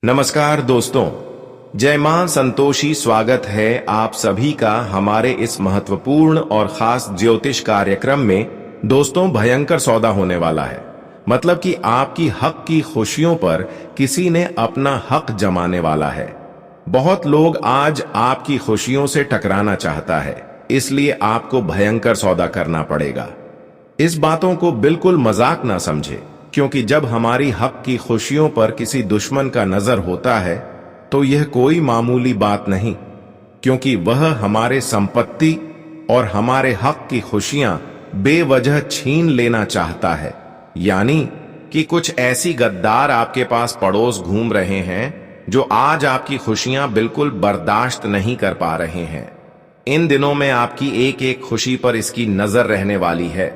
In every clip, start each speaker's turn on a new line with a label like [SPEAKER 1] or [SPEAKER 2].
[SPEAKER 1] नमस्कार दोस्तों, जय मां संतोषी। स्वागत है आप सभी का हमारे इस महत्वपूर्ण और खास ज्योतिष कार्यक्रम में। दोस्तों, भयंकर सौदा होने वाला है। मतलब कि आपकी हक की खुशियों पर किसी ने अपना हक जमाने वाला है। बहुत लोग आज आपकी खुशियों से टकराना चाहता है, इसलिए आपको भयंकर सौदा करना पड़ेगा। इस बातों को बिल्कुल मजाक ना समझे, क्योंकि जब हमारी हक की खुशियों पर किसी दुश्मन का नजर होता है तो यह कोई मामूली बात नहीं, क्योंकि वह हमारे संपत्ति और हमारे हक की खुशियां बेवजह छीन लेना चाहता है। यानी कि कुछ ऐसी गद्दार आपके पास पड़ोस घूम रहे हैं जो आज आपकी खुशियां बिल्कुल बर्दाश्त नहीं कर पा रहे हैं। इन दिनों में आपकी एक एक खुशी पर इसकी नजर रहने वाली है।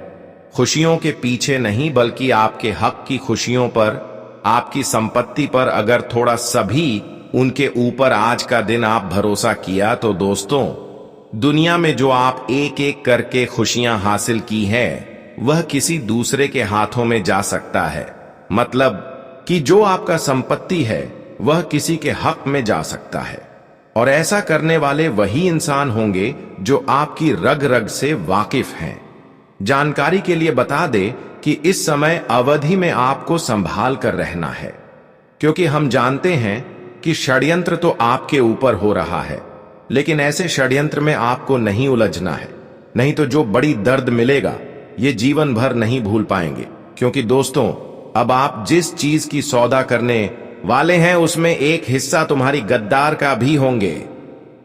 [SPEAKER 1] खुशियों के पीछे नहीं, बल्कि आपके हक की खुशियों पर, आपकी संपत्ति पर अगर थोड़ा सभी उनके ऊपर आज का दिन आप भरोसा किया तो दोस्तों, दुनिया में जो आप एक एक करके खुशियां हासिल की है वह किसी दूसरे के हाथों में जा सकता है। मतलब कि जो आपका संपत्ति है वह किसी के हक में जा सकता है, और ऐसा करने वाले वही इंसान होंगे जो आपकी रग रग से वाकिफ हैं। जानकारी के लिए बता दें कि इस समय अवधि में आपको संभाल कर रहना है, क्योंकि हम जानते हैं कि षड्यंत्र तो आपके ऊपर हो रहा है, लेकिन ऐसे षड्यंत्र में आपको नहीं उलझना है। नहीं तो जो बड़ी दर्द मिलेगा ये जीवन भर नहीं भूल पाएंगे। क्योंकि दोस्तों, अब आप जिस चीज की सौदा करने वाले हैं उसमें एक हिस्सा तुम्हारी गद्दार का भी होंगे।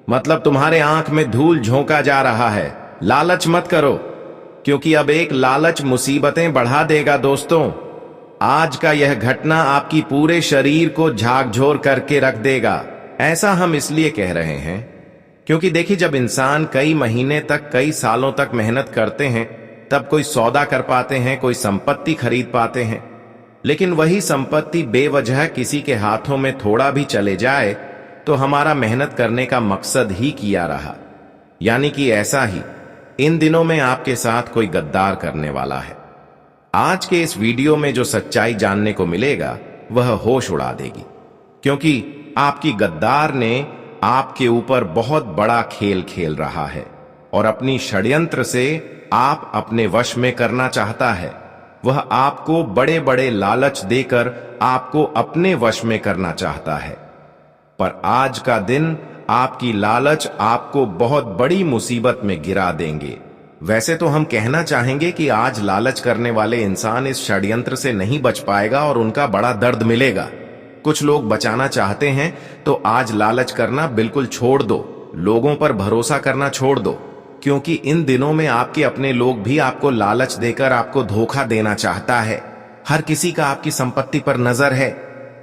[SPEAKER 1] मतलब तुम्हारे आंख में धूल झोंका जा रहा है। लालच मत करो, क्योंकि अब एक लालच मुसीबतें बढ़ा देगा। दोस्तों, आज का यह घटना आपकी पूरे शरीर को झाकझोर करके रख देगा। ऐसा हम इसलिए कह रहे हैं क्योंकि देखिए, जब इंसान कई महीने तक, कई सालों तक मेहनत करते हैं तब कोई सौदा कर पाते हैं, कोई संपत्ति खरीद पाते हैं। लेकिन वही संपत्ति बेवजह किसी के हाथों में थोड़ा भी चले जाए तो हमारा मेहनत करने का मकसद ही किया रहा। यानी कि ऐसा ही इन दिनों में आपके साथ कोई गद्दार करने वाला है। आज के इस वीडियो में जो सच्चाई जानने को मिलेगा वह होश उड़ा देगी, क्योंकि आपकी गद्दार ने आपके ऊपर बहुत बड़ा खेल खेल रहा है और अपनी षड्यंत्र से आप अपने वश में करना चाहता है। वह आपको बड़े बड़े लालच देकर आपको अपने वश में करना चाहता है। पर आज का दिन आपकी लालच आपको बहुत बड़ी मुसीबत में गिरा देंगे। वैसे तो हम कहना चाहेंगे कि आज लालच करने वाले इंसान इस षड्यंत्र से नहीं बच पाएगा और उनका बड़ा दर्द मिलेगा। कुछ लोग बचाना चाहते हैं तो आज लालच करना बिल्कुल छोड़ दो, लोगों पर भरोसा करना छोड़ दो, क्योंकि इन दिनों में आपके अपने लोग भी आपको लालच देकर आपको धोखा देना चाहता है। हर किसी का आपकी संपत्ति पर नजर है,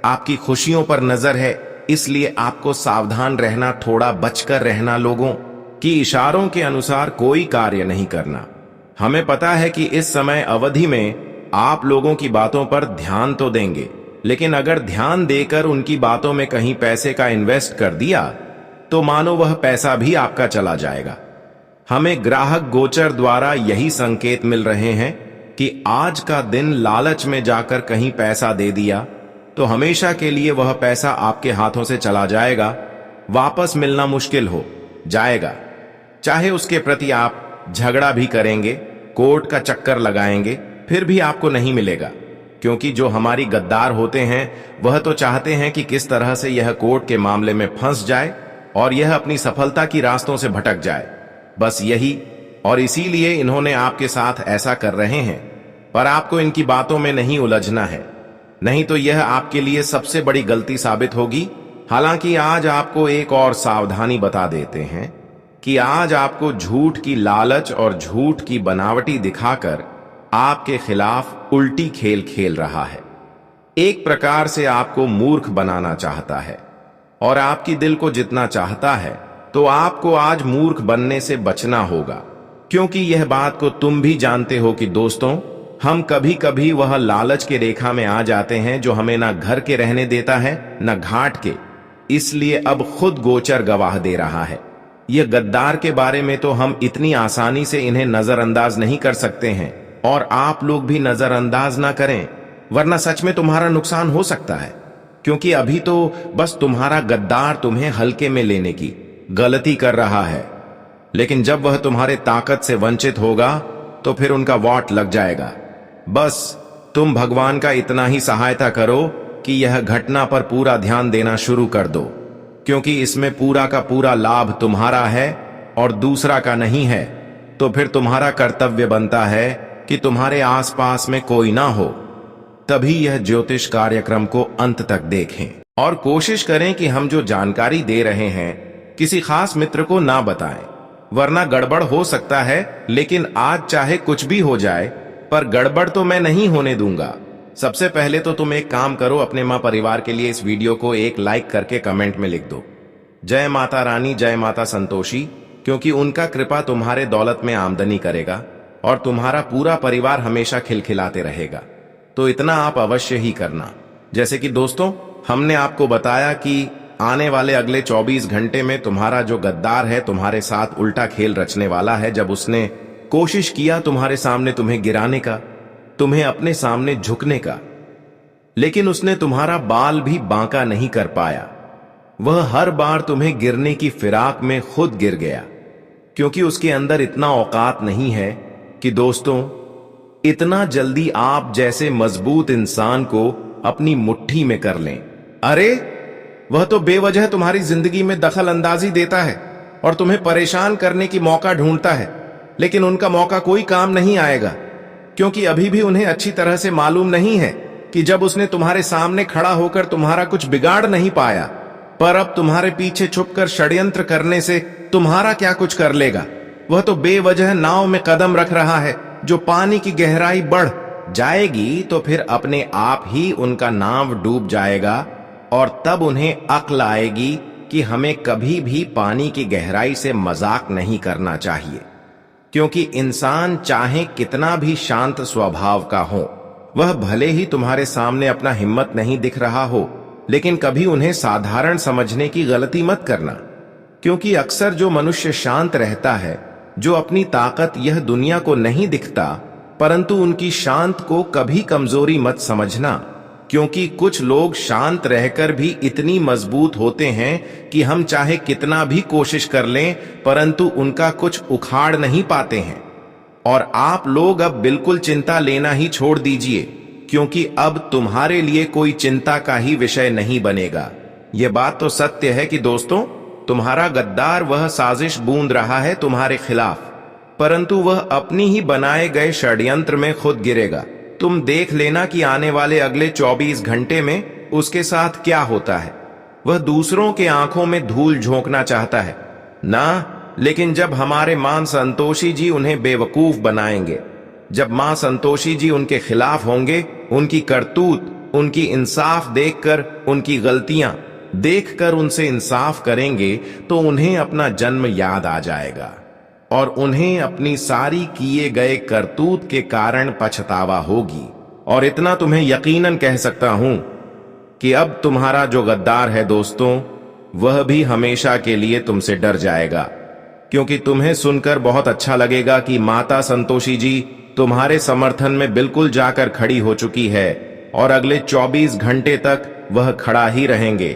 [SPEAKER 1] आपकी खुशियों पर नजर है, इसलिए आपको सावधान रहना, थोड़ा बचकर रहना, लोगों की इशारों के अनुसार कोई कार्य नहीं करना। हमें पता है कि इस समय अवधि में आप लोगों की बातों पर ध्यान तो देंगे, लेकिन अगर ध्यान देकर उनकी बातों में कहीं पैसे का इन्वेस्ट कर दिया तो मानो वह पैसा भी आपका चला जाएगा। हमें ग्राहक गोचर द्वारा यही संकेत मिल रहे हैं कि आज का दिन लालच में जाकर कहीं पैसा दे दिया तो हमेशा के लिए वह पैसा आपके हाथों से चला जाएगा, वापस मिलना मुश्किल हो जाएगा। चाहे उसके प्रति आप झगड़ा भी करेंगे, कोर्ट का चक्कर लगाएंगे, फिर भी आपको नहीं मिलेगा। क्योंकि जो हमारी गद्दार होते हैं वह तो चाहते हैं कि किस तरह से यह कोर्ट के मामले में फंस जाए और यह अपनी सफलता की रास्तों से भटक जाए। बस यही, और इसीलिए इन्होंने आपके साथ ऐसा कर रहे हैं। पर आपको इनकी बातों में नहीं उलझना है, नहीं तो यह आपके लिए सबसे बड़ी गलती साबित होगी। हालांकि आज आपको एक और सावधानी बता देते हैं कि आज आपको झूठ की लालच और झूठ की बनावटी दिखाकर आपके खिलाफ उल्टी खेल खेल रहा है। एक प्रकार से आपको मूर्ख बनाना चाहता है, और आपकी दिल को जितना चाहता है तो आपको आज मूर्ख बनने से बचना होगा। क्योंकि यह बात को तुम भी जानते हो कि दोस्तों, हम कभी कभी वह लालच के रेखा में आ जाते हैं जो हमें ना घर के रहने देता है न घाट के। इसलिए अब खुद गोचर गवाह दे रहा है। यह गद्दार के बारे में तो हम इतनी आसानी से इन्हें नजरअंदाज नहीं कर सकते हैं, और आप लोग भी नजरअंदाज ना करें, वरना सच में तुम्हारा नुकसान हो सकता है। क्योंकि अभी तो बस तुम्हारा गद्दार तुम्हें हल्के में लेने की गलती कर रहा है, लेकिन जब वह तुम्हारे ताकत से वंचित होगा तो फिर उनका वॉट लग जाएगा। बस तुम भगवान का इतना ही सहायता करो कि यह घटना पर पूरा ध्यान देना शुरू कर दो, क्योंकि इसमें पूरा का पूरा लाभ तुम्हारा है और दूसरा का नहीं है। तो फिर तुम्हारा कर्तव्य बनता है कि तुम्हारे आसपास में कोई ना हो, तभी यह ज्योतिष कार्यक्रम को अंत तक देखें और कोशिश करें कि हम जो जानकारी दे रहे हैं किसी खास मित्र को ना बताएं, वरना गड़बड़ हो सकता है। लेकिन आज चाहे कुछ भी हो जाए, पर गड़बड़ तो मैं नहीं होने दूंगा। सबसे पहले तो तुम एक काम करो, अपने मां परिवार के लिए इस वीडियो को एक लाइक करके कमेंट में लिख दो, जय माता रानी, जय माता संतोषी, क्योंकि उनका कृपा तुम्हारे दौलत में आमदनी करेगा और तुम्हारा पूरा परिवार हमेशा खिलखिलाते रहेगा। तो इतना आप अवश्य ही करना। जैसे कि दोस्तों, हमने आपको बताया कि आने वाले अगले 24 घंटे में तुम्हारा जो गद्दार है तुम्हारे साथ उल्टा खेल रचने वाला है। जब उसने कोशिश किया तुम्हारे सामने तुम्हें गिराने का, तुम्हें अपने सामने झुकने का, लेकिन उसने तुम्हारा बाल भी बांका नहीं कर पाया। वह हर बार तुम्हें गिरने की फिराक में खुद गिर गया, क्योंकि उसके अंदर इतना औकात नहीं है कि दोस्तों इतना जल्दी आप जैसे मजबूत इंसान को अपनी मुट्ठी में कर लें। अरे वह तो बेवजह तुम्हारी जिंदगी में दखल अंदाजी देता है और तुम्हें परेशान करने की मौका ढूंढता है, लेकिन उनका मौका कोई काम नहीं आएगा, क्योंकि अभी भी उन्हें अच्छी तरह से मालूम नहीं है कि जब उसने तुम्हारे सामने खड़ा होकर तुम्हारा कुछ बिगाड़ नहीं पाया, पर अब तुम्हारे पीछे छुपकर षड्यंत्र करने से तुम्हारा क्या कुछ कर लेगा। वह तो बेवजह नाव में कदम रख रहा है। जो पानी की गहराई बढ़ जाएगी तो फिर अपने आप ही उनका नाव डूब जाएगा और तब उन्हें अक्ल आएगी कि हमें कभी भी पानी की गहराई से मजाक नहीं करना चाहिए, क्योंकि इंसान चाहे कितना भी शांत स्वभाव का हो, वह भले ही तुम्हारे सामने अपना हिम्मत नहीं दिख रहा हो, लेकिन कभी उन्हें साधारण समझने की गलती मत करना, क्योंकि अक्सर जो मनुष्य शांत रहता है, जो अपनी ताकत यह दुनिया को नहीं दिखता, परंतु उनकी शांत को कभी कमजोरी मत समझना, क्योंकि कुछ लोग शांत रहकर भी इतनी मजबूत होते हैं कि हम चाहे कितना भी कोशिश कर लें, परंतु उनका कुछ उखाड़ नहीं पाते हैं। और आप लोग अब बिल्कुल चिंता लेना ही छोड़ दीजिए, क्योंकि अब तुम्हारे लिए कोई चिंता का ही विषय नहीं बनेगा। यह बात तो सत्य है कि दोस्तों, तुम्हारा गद्दार वह साजिश बूंद रहा है तुम्हारे खिलाफ, परंतु वह अपनी ही बनाए गए षड्यंत्र में खुद गिरेगा। तुम देख लेना कि आने वाले अगले 24 घंटे में उसके साथ क्या होता है। वह दूसरों के आंखों में धूल झोंकना चाहता है ना, लेकिन जब हमारे मां संतोषी जी उन्हें बेवकूफ बनाएंगे, जब मां संतोषी जी उनके खिलाफ होंगे, उनकी करतूत, उनकी इंसाफ देखकर, उनकी गलतियां देखकर उनसे इंसाफ करेंगे, तो उन्हें अपना जन्म याद आ जाएगा और उन्हें अपनी सारी किए गए करतूत के कारण पछतावा होगी। और इतना तुम्हें यकीनन कह सकता हूं कि अब तुम्हारा जो गद्दार है दोस्तों, वह भी हमेशा के लिए तुमसे डर जाएगा, क्योंकि तुम्हें सुनकर बहुत अच्छा लगेगा कि माता संतोषी जी तुम्हारे समर्थन में बिल्कुल जाकर खड़ी हो चुकी है और अगले 24 घंटे तक वह खड़ा ही रहेंगे।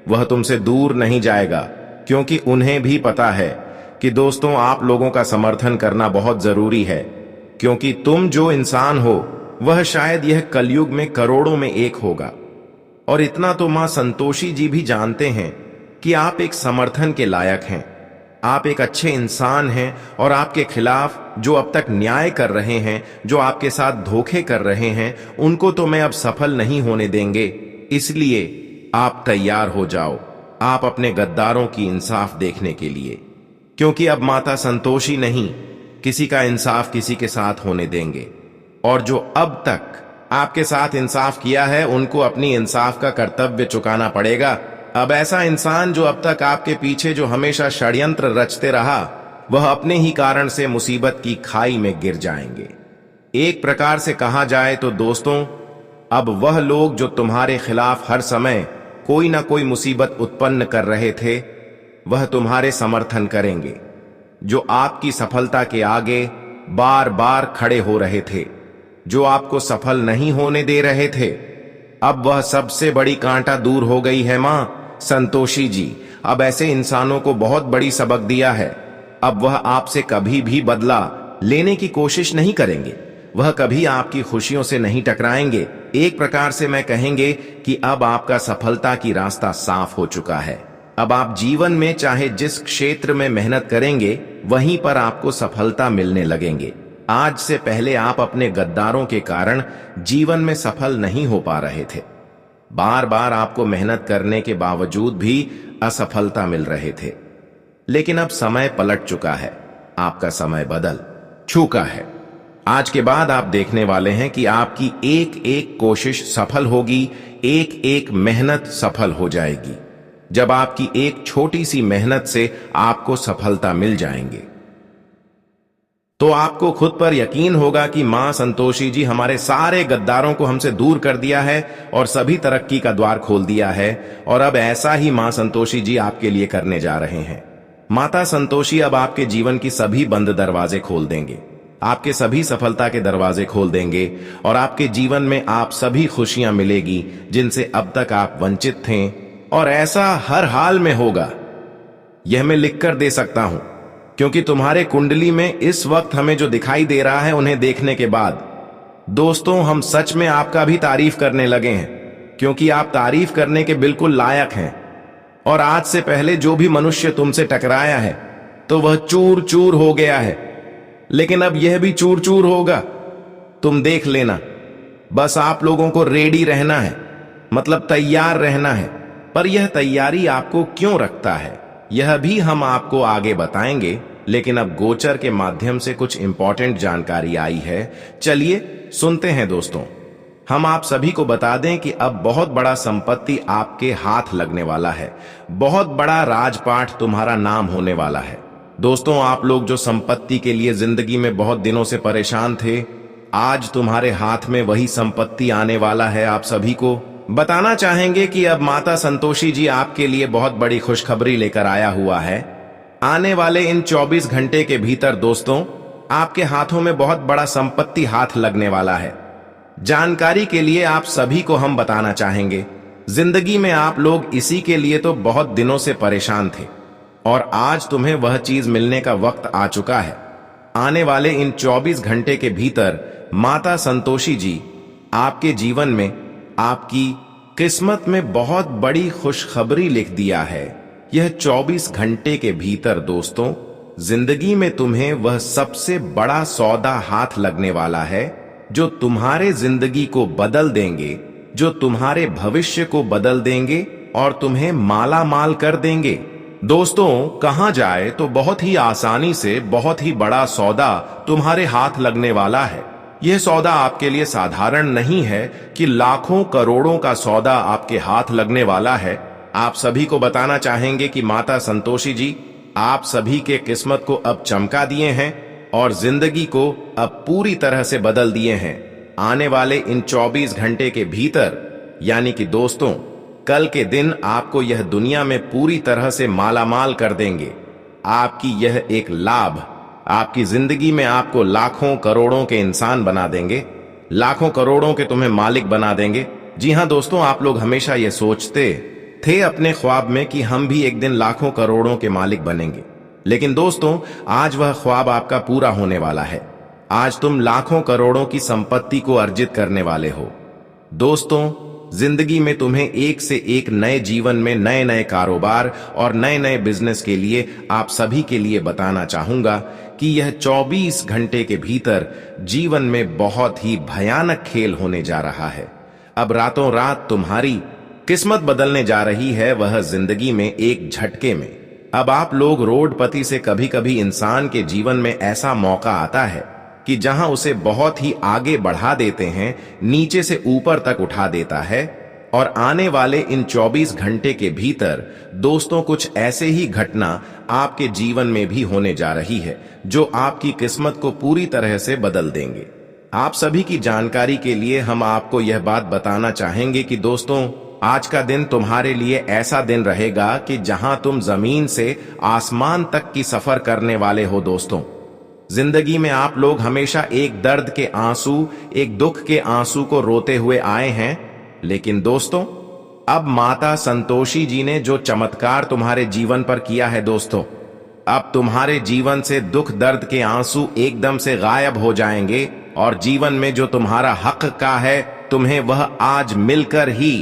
[SPEAKER 1] वह तुमसे दूर नहीं जाएगा, क्योंकि उन्हें भी पता है कि दोस्तों आप लोगों का समर्थन करना बहुत जरूरी है, क्योंकि तुम जो इंसान हो वह शायद यह कलयुग में करोड़ों में एक होगा। और इतना तो मां संतोषी जी भी जानते हैं कि आप एक समर्थन के लायक हैं, आप एक अच्छे इंसान हैं, और आपके खिलाफ जो अब तक न्याय कर रहे हैं, जो आपके साथ धोखे कर रहे हैं, उनको तो मैं अब सफल नहीं होने देंगे। इसलिए आप तैयार हो जाओ, आप अपने गद्दारों की इंसाफ देखने के लिए, क्योंकि अब माता संतोषी नहीं किसी का इंसाफ किसी के साथ होने देंगे। और जो अब तक आपके साथ इंसाफ किया है, उनको अपनी इंसाफ का कर्तव्य चुकाना पड़ेगा। अब ऐसा इंसान जो अब तक आपके पीछे जो हमेशा षड्यंत्र रचते रहा, वह अपने ही कारण से मुसीबत की खाई में गिर जाएंगे। एक प्रकार से कहा जाए तो दोस्तों, अब वह लोग जो तुम्हारे खिलाफ हर समय कोई ना कोई मुसीबत उत्पन्न कर रहे थे, वह तुम्हारे समर्थन करेंगे। जो आपकी सफलता के आगे बार बार खड़े हो रहे थे, जो आपको सफल नहीं होने दे रहे थे, अब वह सबसे बड़ी कांटा दूर हो गई है मां संतोषी जी। अब ऐसे इंसानों को बहुत बड़ी सबक दिया है। अब वह आपसे कभी भी बदला लेने की कोशिश नहीं करेंगे। वह कभी आपकी खुशियों से नहीं टकराएंगे। एक प्रकार से मैं कहेंगे कि अब आपका सफलता की रास्ता साफ हो चुका है। अब आप जीवन में चाहे जिस क्षेत्र में मेहनत करेंगे वहीं पर आपको सफलता मिलने लगेंगे। आज से पहले आप अपने गद्दारों के कारण जीवन में सफल नहीं हो पा रहे थे। बार बार आपको मेहनत करने के बावजूद भी असफलता मिल रहे थे। लेकिन अब समय पलट चुका है। आपका समय बदल चुका है। आज के बाद आप देखने वाले हैं कि आपकी एक एक कोशिश सफल होगी, एक एक मेहनत सफल हो जाएगी। जब आपकी एक छोटी सी मेहनत से आपको सफलता मिल जाएंगे तो आपको खुद पर यकीन होगा कि मां संतोषी जी हमारे सारे गद्दारों को हमसे दूर कर दिया है और सभी तरक्की का द्वार खोल दिया है। और अब ऐसा ही मां संतोषी जी आपके लिए करने जा रहे हैं। माता संतोषी अब आपके जीवन की सभी बंद दरवाजे खोल देंगे, आपके सभी सफलता के दरवाजे खोल देंगे और आपके जीवन में आप सभी खुशियां मिलेगी जिनसे अब तक आप वंचित थे। और ऐसा हर हाल में होगा, यह मैं लिखकर दे सकता हूं, क्योंकि तुम्हारे कुंडली में इस वक्त हमें जो दिखाई दे रहा है उन्हें देखने के बाद दोस्तों हम सच में आपका भी तारीफ करने लगे हैं, क्योंकि आप तारीफ करने के बिल्कुल लायक हैं। और आज से पहले जो भी मनुष्य तुमसे टकराया है तो वह चूर चूर हो गया है, लेकिन अब यह भी चूर चूर होगा। तुम देख लेना। बस आप लोगों को रेडी रहना है, मतलब तैयार रहना है। पर यह तैयारी आपको क्यों रखता है यह भी हम आपको आगे बताएंगे। लेकिन अब गोचर के माध्यम से कुछ इंपॉर्टेंट जानकारी आई है, चलिए सुनते हैं दोस्तों। हम आप सभी को बता दें कि अब बहुत बड़ा संपत्ति आपके हाथ लगने वाला है। बहुत बड़ा राजपाट तुम्हारा नाम होने वाला है। दोस्तों आप लोग जो संपत्ति के लिए जिंदगी में बहुत दिनों से परेशान थे, आज तुम्हारे हाथ में वही संपत्ति आने वाला है। आप सभी को बताना चाहेंगे कि अब माता संतोषी जी आपके लिए बहुत बड़ी खुशखबरी लेकर आया हुआ है। आने वाले इन 24 घंटे के भीतर दोस्तों आपके हाथों में बहुत बड़ा संपत्ति हाथ लगने वाला है। जानकारी के लिए आप सभी को हम बताना चाहेंगे, जिंदगी में आप लोग इसी के लिए तो बहुत दिनों से परेशान थे और आज तुम्हें वह चीज मिलने का वक्त आ चुका है। आने वाले इन 24 घंटे के भीतर माता संतोषी जी आपके जीवन में, आपकी किस्मत में बहुत बड़ी खुशखबरी लिख दिया है। यह 24 घंटे के भीतर दोस्तों जिंदगी में तुम्हें वह सबसे बड़ा सौदा हाथ लगने वाला है जो तुम्हारे जिंदगी को बदल देंगे, जो तुम्हारे भविष्य को बदल देंगे और तुम्हें माला माल कर देंगे। दोस्तों कहा जाए तो बहुत ही आसानी से बहुत ही बड़ा सौदा तुम्हारे हाथ लगने वाला है। यह सौदा आपके लिए साधारण नहीं है कि लाखों करोड़ों का सौदा आपके हाथ लगने वाला है। आप सभी को बताना चाहेंगे कि माता संतोषी जी आप सभी के किस्मत को अब चमका दिए हैं और जिंदगी को अब पूरी तरह से बदल दिए हैं। आने वाले इन 24 घंटे के भीतर, यानी कि दोस्तों कल के दिन आपको यह दुनिया में पूरी तरह से मालामाल कर देंगे। आपकी यह एक लाभ आपकी जिंदगी में आपको लाखों करोड़ों के इंसान बना देंगे, लाखों करोड़ों के तुम्हें मालिक बना देंगे। जी हां दोस्तों, आप लोग हमेशा यह सोचते थे अपने ख्वाब में कि हम भी एक दिन लाखों करोड़ों के मालिक बनेंगे, लेकिन दोस्तों आज वह ख्वाब आपका पूरा होने वाला है। आज तुम लाखों करोड़ों की संपत्ति को अर्जित करने वाले हो। दोस्तों जिंदगी में तुम्हें एक से एक नए जीवन में नए नए कारोबार और नए नए बिजनेस के लिए आप सभी के लिए बताना चाहूंगा कि यह 24 घंटे के भीतर जीवन में बहुत ही भयानक खेल होने जा रहा है। अब रातों रात तुम्हारी किस्मत बदलने जा रही है, वह जिंदगी में एक झटके में। अब आप लोग रोडपति से कभी कभी इंसान के जीवन में ऐसा मौका आता है कि जहां उसे बहुत ही आगे बढ़ा देते हैं, नीचे से ऊपर तक उठा देता है। और आने वाले इन 24 घंटे के भीतर दोस्तों कुछ ऐसे ही घटना आपके जीवन में भी होने जा रही है जो आपकी किस्मत को पूरी तरह से बदल देंगे। आप सभी की जानकारी के लिए हम आपको यह बात बताना चाहेंगे कि दोस्तों आज का दिन तुम्हारे लिए ऐसा दिन रहेगा कि जहां तुम जमीन से आसमान तक की सफर करने वाले हो। दोस्तों जिंदगी में आप लोग हमेशा एक दर्द के आंसू, एक दुख के आंसू को रोते हुए आए हैं लेकिन दोस्तों, अब माता संतोषी जी ने जो चमत्कार तुम्हारे जीवन पर किया है दोस्तों, अब तुम्हारे जीवन से दुख दर्द के आंसू एकदम से गायब हो जाएंगे और जीवन में जो तुम्हारा हक का है तुम्हें वह आज मिलकर ही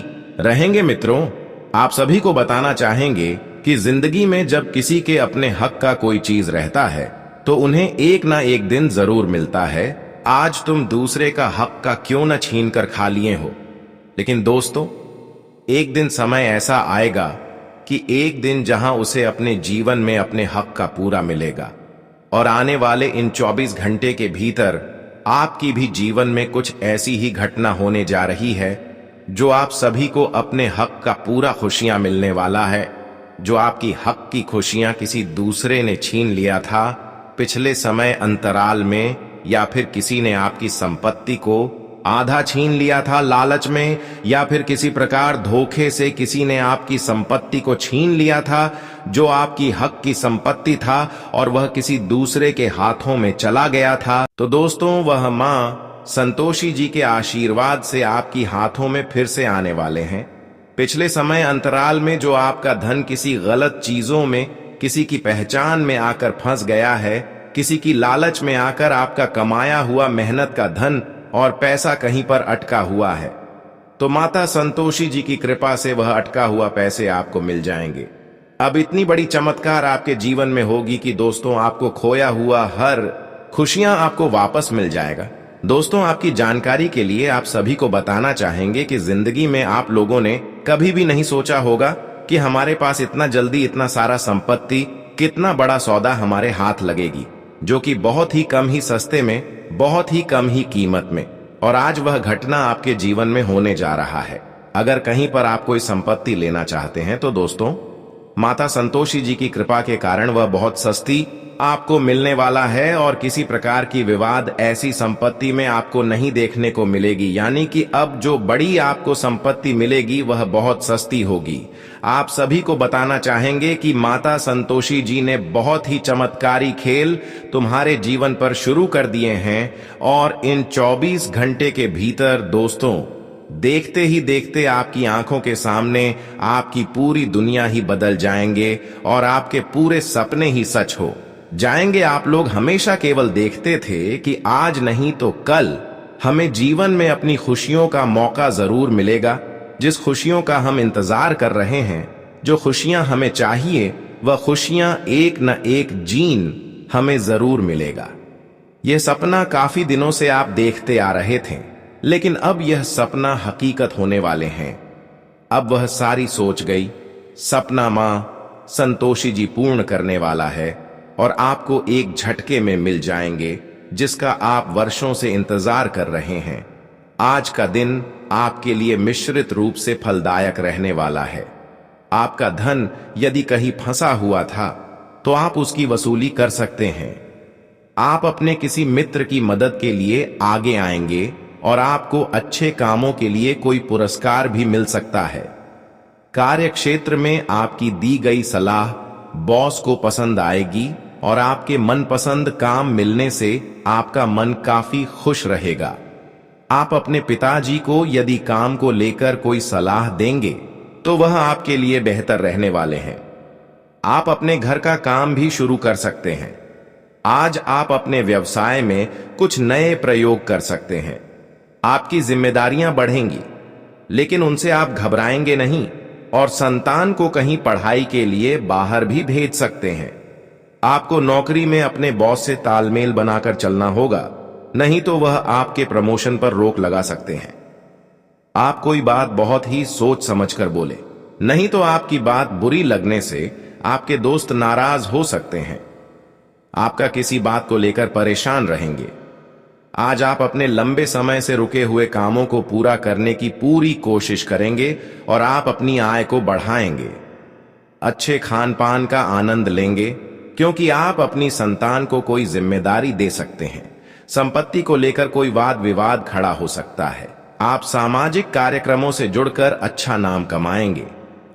[SPEAKER 1] रहेंगे। मित्रों, आप सभी को बताना चाहेंगे कि जिंदगी में जब किसी के अपने हक का कोई चीज रहता है तो उन्हें एक ना एक दिन जरूर मिलता है। आज तुम दूसरे का हक का क्यों न छीन कर खा लिए हो, लेकिन दोस्तों, एक दिन समय ऐसा आएगा कि एक दिन जहां उसे अपने जीवन में अपने हक का पूरा मिलेगा। और आने वाले इन 24 घंटे के भीतर आपकी भी जीवन में कुछ ऐसी ही घटना होने जा रही है जो आप सभी को अपने हक का पूरा खुशियां मिलने वाला है। जो आपकी हक की खुशियां किसी दूसरे ने छीन लिया था पिछले समय अंतराल में, या फिर किसी ने आपकी संपत्ति को आधा छीन लिया था लालच में, या फिर किसी प्रकार धोखे से किसी ने आपकी संपत्ति को छीन लिया था जो आपकी हक की संपत्ति था और वह किसी दूसरे के हाथों में चला गया था, तो दोस्तों वह मां संतोषी जी के आशीर्वाद से आपकी हाथों में फिर से आने वाले हैं। पिछले समय अंतराल में जो आपका धन किसी गलत चीजों में, किसी की पहचान में आकर फंस गया है, किसी की लालच में आकर आपका कमाया हुआ मेहनत का धन और पैसा कहीं पर अटका हुआ है, तो माता संतोषी जी की कृपा से वह अटका हुआ पैसे आपको मिल जाएंगे। अब इतनी बड़ी चमत्कार आपके जीवन में होगी कि दोस्तों आपको खोया हुआ हर खुशियां आपको वापस मिल जाएगा। दोस्तों, आपकी जानकारी के लिए आप सभी को बताना चाहेंगे कि जिंदगी में आप लोगों ने कभी भी नहीं सोचा होगा कि हमारे पास इतना जल्दी इतना सारा संपत्ति, कितना बड़ा सौदा हमारे हाथ लगेगी, जो कि बहुत ही कम ही सस्ते में, बहुत ही कम ही कीमत में। और आज वह घटना आपके जीवन में होने जा रहा है। अगर कहीं पर आप कोई संपत्ति लेना चाहते हैं तो दोस्तों, माता संतोषी जी की कृपा के कारण वह बहुत सस्ती आपको मिलने वाला है और किसी प्रकार की विवाद ऐसी संपत्ति में आपको नहीं देखने को मिलेगी। यानी कि अब जो बड़ी आपको संपत्ति मिलेगी वह बहुत सस्ती होगी। आप सभी को बताना चाहेंगे कि माता संतोषी जी ने बहुत ही चमत्कारी खेल तुम्हारे जीवन पर शुरू कर दिए हैं और इन 24 घंटे के भीतर दोस्तों, देखते ही देखते आपकी आंखों के सामने आपकी पूरी दुनिया ही बदल जाएंगे और आपके पूरे सपने ही सच हो जाएंगे। आप लोग हमेशा केवल देखते थे कि आज नहीं तो कल हमें जीवन में अपनी खुशियों का मौका जरूर मिलेगा। जिस खुशियों का हम इंतजार कर रहे हैं, जो खुशियां हमें चाहिए, वह खुशियां एक न एक जीन हमें जरूर मिलेगा। यह सपना काफी दिनों से आप देखते आ रहे थे, लेकिन अब यह सपना हकीकत होने वाले हैं। अब वह सारी सोच गई सपना मां संतोषी जी पूर्ण करने वाला है और आपको एक झटके में मिल जाएंगे जिसका आप वर्षों से इंतजार कर रहे हैं। आज का दिन आपके लिए मिश्रित रूप से फलदायक रहने वाला है। आपका धन यदि कहीं फंसा हुआ था तो आप उसकी वसूली कर सकते हैं। आप अपने किसी मित्र की मदद के लिए आगे आएंगे और आपको अच्छे कामों के लिए कोई पुरस्कार भी मिल सकता है। कार्य क्षेत्र में आपकी दी गई सलाह बॉस को पसंद आएगी और आपके मनपसंद काम मिलने से आपका मन काफी खुश रहेगा। आप अपने पिताजी को यदि काम को लेकर कोई सलाह देंगे तो वह आपके लिए बेहतर रहने वाले हैं। आप अपने घर का काम भी शुरू कर सकते हैं। आज आप अपने व्यवसाय में कुछ नए प्रयोग कर सकते हैं। आपकी जिम्मेदारियां बढ़ेंगी, लेकिन उनसे आप घबराएंगे नहीं और संतान को कहीं पढ़ाई के लिए बाहर भी भेज सकते हैं। आपको नौकरी में अपने बॉस से तालमेल बनाकर चलना होगा, नहीं तो वह आपके प्रमोशन पर रोक लगा सकते हैं। आप कोई बात बहुत ही सोच समझकर बोले, नहीं तो आपकी बात बुरी लगने से आपके दोस्त नाराज हो सकते हैं। आपका किसी बात को लेकर परेशान रहेंगे। आज आप अपने लंबे समय से रुके हुए कामों को पूरा करने की पूरी कोशिश करेंगे और आप अपनी आय को बढ़ाएंगे। अच्छे खान पान का आनंद लेंगे क्योंकि आप अपनी संतान को कोई जिम्मेदारी दे सकते हैं। संपत्ति को लेकर कोई वाद विवाद खड़ा हो सकता है। आप सामाजिक कार्यक्रमों से जुड़कर अच्छा नाम कमाएंगे।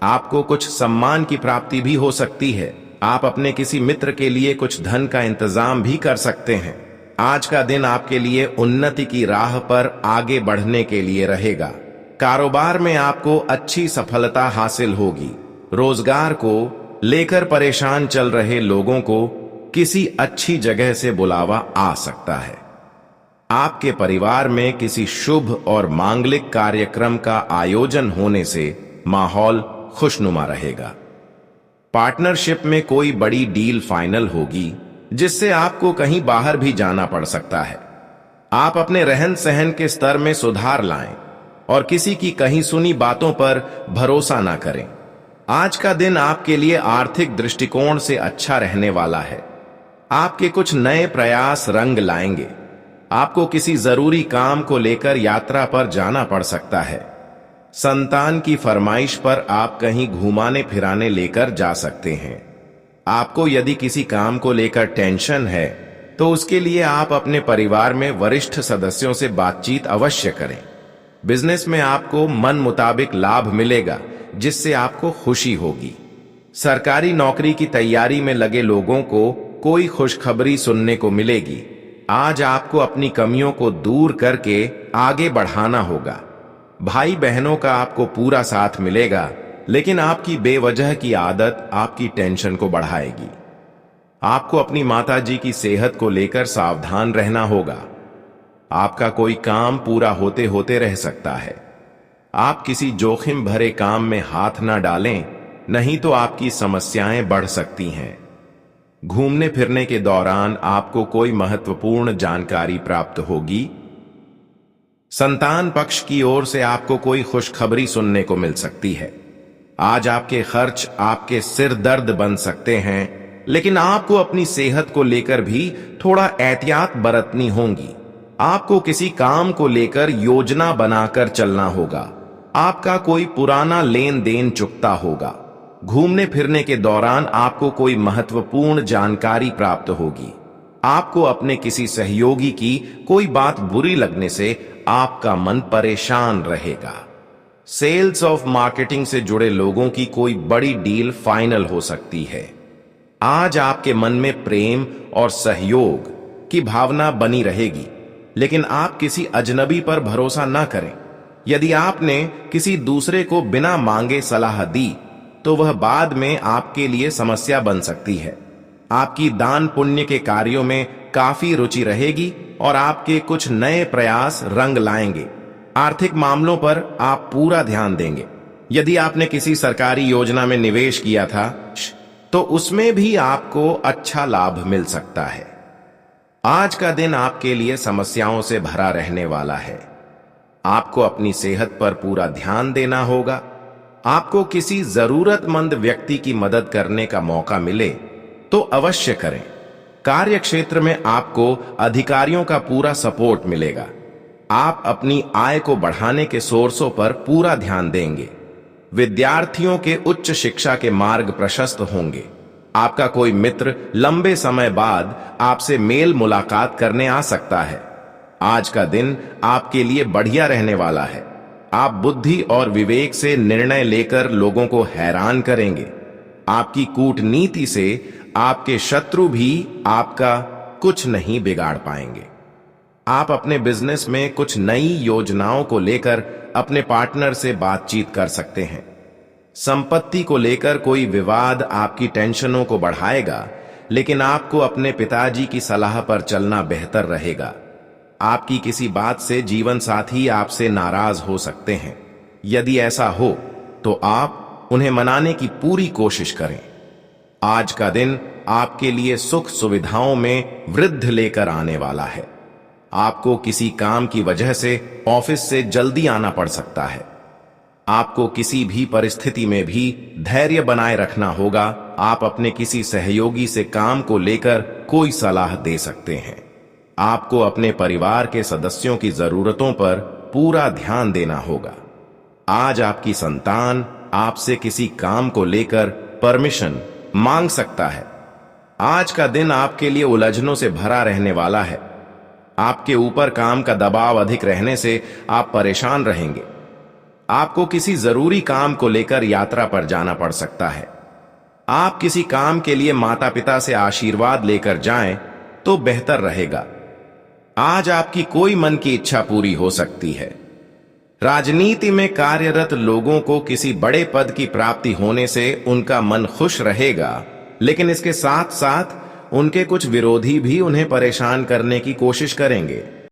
[SPEAKER 1] आपको कुछ सम्मान की प्राप्ति भी हो सकती है। आप अपने किसी मित्र के लिए कुछ धन का इंतजाम भी कर सकते हैं। आज का दिन आपके लिए उन्नति की राह पर आगे बढ़ने के लिए रहेगा। कारोबार में आपको अच्छी सफलता हासिल होगी। रोजगार को लेकर परेशान चल रहे लोगों को किसी अच्छी जगह से बुलावा आ सकता है। आपके परिवार में किसी शुभ और मांगलिक कार्यक्रम का आयोजन होने से माहौल खुशनुमा रहेगा। पार्टनरशिप में कोई बड़ी डील फाइनल होगी, जिससे आपको कहीं बाहर भी जाना पड़ सकता है। आप अपने रहन सहन के स्तर में सुधार लाएं और किसी की कहीं सुनी बातों पर भरोसा ना करें। आज का दिन आपके लिए आर्थिक दृष्टिकोण से अच्छा रहने वाला है। आपके कुछ नए प्रयास रंग लाएंगे। आपको किसी जरूरी काम को लेकर यात्रा पर जाना पड़ सकता है। संतान की फरमाइश पर आप कहीं घुमाने फिराने लेकर जा सकते हैं। आपको यदि किसी काम को लेकर टेंशन है तो उसके लिए आप अपने परिवार में वरिष्ठ सदस्यों से बातचीत अवश्य करें। बिजनेस में आपको मन मुताबिक लाभ मिलेगा, जिससे आपको खुशी होगी। सरकारी नौकरी की तैयारी में लगे लोगों को कोई खुशखबरी सुनने को मिलेगी। आज आपको अपनी कमियों को दूर करके आगे बढ़ाना होगा। भाई बहनों का आपको पूरा साथ मिलेगा, लेकिन आपकी बेवजह की आदत आपकी टेंशन को बढ़ाएगी। आपको अपनी माताजी की सेहत को लेकर सावधान रहना होगा। आपका कोई काम पूरा होते होते रह सकता है। आप किसी जोखिम भरे काम में हाथ ना डालें, नहीं तो आपकी समस्याएं बढ़ सकती हैं। घूमने फिरने के दौरान आपको कोई महत्वपूर्ण जानकारी प्राप्त होगी। संतान पक्ष की ओर से आपको कोई खुशखबरी सुनने को मिल सकती है। आज आपके खर्च आपके सिर दर्द बन सकते हैं, लेकिन आपको अपनी सेहत को लेकर भी थोड़ा एहतियात बरतनी होगी। आपको किसी काम को लेकर योजना बनाकर चलना होगा। आपका कोई पुराना लेन देन चुकता होगा। घूमने फिरने के दौरान आपको कोई महत्वपूर्ण जानकारी प्राप्त होगी। आपको अपने किसी सहयोगी की कोई बात बुरी लगने से आपका मन परेशान रहेगा। सेल्स ऑफ मार्केटिंग से जुड़े लोगों की कोई बड़ी डील फाइनल हो सकती है। आज आपके मन में प्रेम और सहयोग की भावना बनी रहेगी, लेकिन आप किसी अजनबी पर भरोसा ना करें। यदि आपने किसी दूसरे को बिना मांगे सलाह दी तो वह बाद में आपके लिए समस्या बन सकती है। आपकी दान पुण्य के कार्यों में काफी रुचि रहेगी और आपके कुछ नए प्रयास रंग लाएंगे। आर्थिक मामलों पर आप पूरा ध्यान देंगे। यदि आपने किसी सरकारी योजना में निवेश किया था तो उसमें भी आपको अच्छा लाभ मिल सकता है। आज का दिन आपके लिए समस्याओं से भरा रहने वाला है। आपको अपनी सेहत पर पूरा ध्यान देना होगा। आपको किसी जरूरतमंद व्यक्ति की मदद करने का मौका मिले तो अवश्य करें। कार्य क्षेत्र में आपको अधिकारियों का पूरा सपोर्ट मिलेगा। आप अपनी आय को बढ़ाने के सोर्सों पर पूरा ध्यान देंगे। विद्यार्थियों के उच्च शिक्षा के मार्ग प्रशस्त होंगे। आपका कोई मित्र लंबे समय बाद आपसे मेल मुलाकात करने आ सकता है। आज का दिन आपके लिए बढ़िया रहने वाला है। आप बुद्धि और विवेक से निर्णय लेकर लोगों को हैरान करेंगे। आपकी कूटनीति से आपके शत्रु भी आपका कुछ नहीं बिगाड़ पाएंगे। आप अपने बिजनेस में कुछ नई योजनाओं को लेकर अपने पार्टनर से बातचीत कर सकते हैं। संपत्ति को लेकर कोई विवाद आपकी टेंशनों को बढ़ाएगा, लेकिन आपको अपने पिताजी की सलाह पर चलना बेहतर रहेगा। आपकी किसी बात से जीवन साथी आपसे नाराज हो सकते हैं। यदि ऐसा हो तो आप उन्हें मनाने की पूरी कोशिश करें। आज का दिन आपके लिए सुख सुविधाओं में वृद्धि लेकर आने वाला है। आपको किसी काम की वजह से ऑफिस से जल्दी आना पड़ सकता है। आपको किसी भी परिस्थिति में भी धैर्य बनाए रखना होगा। आप अपने किसी सहयोगी से काम को लेकर कोई सलाह दे सकते हैं। आपको अपने परिवार के सदस्यों की जरूरतों पर पूरा ध्यान देना होगा। आज आपकी संतान आपसे किसी काम को लेकर परमिशन मांग सकता है। आज का दिन आपके लिए उलझनों से भरा रहने वाला है। आपके ऊपर काम का दबाव अधिक रहने से आप परेशान रहेंगे। आपको किसी जरूरी काम को लेकर यात्रा पर जाना पड़ सकता है। आप किसी काम के लिए माता पिता से आशीर्वाद लेकर जाएं तो बेहतर रहेगा। आज आपकी कोई मन की इच्छा पूरी हो सकती है। राजनीति में कार्यरत लोगों को किसी बड़े पद की प्राप्ति होने से उनका मन खुश रहेगा, लेकिन इसके साथ साथ उनके कुछ विरोधी भी उन्हें परेशान करने की कोशिश करेंगे।